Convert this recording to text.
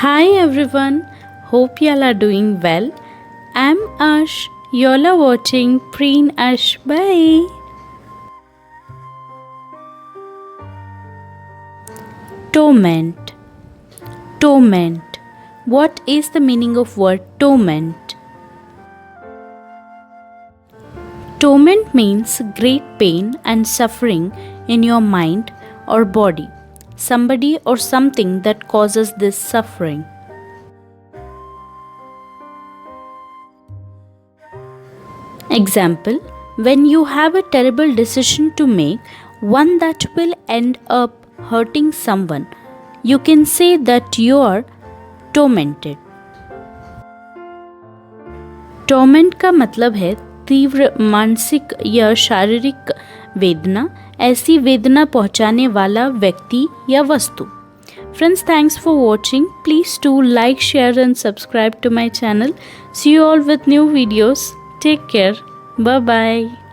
Hi everyone, hope y'all are doing well. I'm Ash, y'all are watching Preen Ash Bae. Torment. Torment. What is the meaning of word torment? Torment means great pain and suffering in your mind or body. Somebody or something that causes this suffering. Example, when you have a terrible decision to make, one that will end up hurting someone, you can say that you are tormented. Torment का मतलब है तीव्र मानसिक या शारीरिक वेदना, ऐसी वेदना पहुंचाने वाला व्यक्ति या वस्तु. Friends, thanks for watching. Please do like, share and subscribe to my channel. See you all with new videos. Take care. Bye bye.